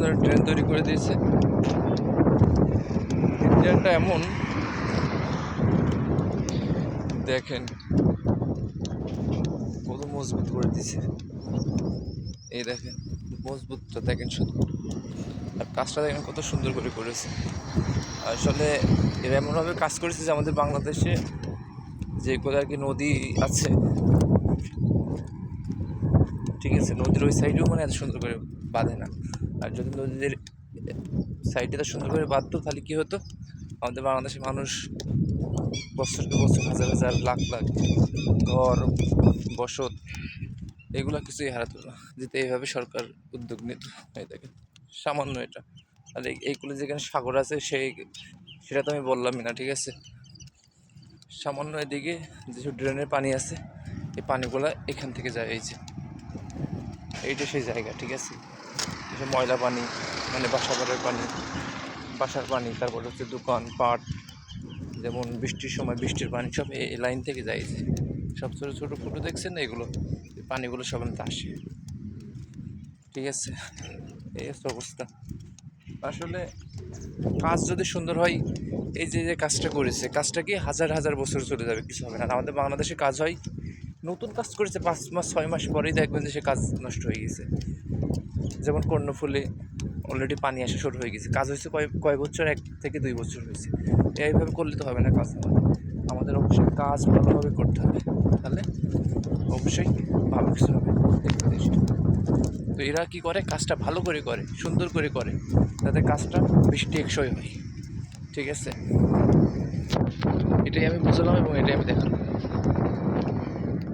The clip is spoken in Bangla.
সুন্দর ট্রেন তৈরি করে দিয়েছে। ট্রেনটা এমন দেখেন কত মজবুত করে দিয়েছে। এই দেখেন মজবুতটা দেখেন শুধু, আর কাজটা দেখেন কত সুন্দর করে করেছে। আসলে এরা এমনভাবে কাজ করেছে যে আমাদের বাংলাদেশে যেগুলো আর কি নদী আছে, ঠিক আছে, নদীর ওই সাইডেও মানে এত সুন্দর করে বাঁধে না। আর যদি নদীদের সাইডে তো সুন্দর করে বাঁধতো তাহলে কী হতো, আমাদের বাংলাদেশের মানুষ বছরকে বছর হাজার হাজার লাখ লাখ ঘর বসত এগুলো কিছুই হারাতো না, যেতে এইভাবে সরকার উদ্যোগ নিত। এই দেখেন সামান্য এটা, আর এইগুলো যেখানে সাগর আছে সেটা তো আমি বললামই না, ঠিক আছে। সামান্য এদিকে যেসব ড্রেনের পানি আছে এই পানিগুলো এখান থেকে যায়, এই যে এইটা সেই জায়গা, ঠিক আছে। এসব ময়লা পানি মানে বাসাবাড়ির পানি, বাসার পানি, তারপর হচ্ছে দোকান পাট, যেমন বৃষ্টির সময় বৃষ্টির পানি সব এই লাইন থেকে যায়। সব ছোটো ছোটো ফুটো দেখছেন এগুলো, পানিগুলো সব আসে, ঠিক আছে। এই হচ্ছে অবস্থা। আসলে কাজ যদি সুন্দর হয়, এই যে যে কাজটা করেছে, কাজটা কি হাজার হাজার বছর চলে যাবে, কিছু হবে না। আর আমাদের বাংলাদেশে কাজ হয়, নতুন কাজ করেছে 5 মাস 6 মাস পরেই দেখবেন যে সে কাজ নষ্ট হয়ে গেছে। যেমন কর্ণফুলী অলরেডি পানি আসা শুরু হয়ে গেছে, কাজ হয়েছে কয় বছর, 1 থেকে 2 বছর হয়েছে। এইভাবে করলে তো হবে না কাজ। আমাদের অবশ্যই কাজ ভালোভাবে করতে হবে, তাহলে অবশ্যই ভালো কিছু হবে প্রত্যেকটা দেশে। তো এরা কী করে, কাজটা ভালো করে করে, সুন্দর করে করে, যাতে কাজটা বেশি টেকসই হয়, ঠিক আছে। এটাই আমি বুঝলাম এবং এটাই আমি দেখালাম।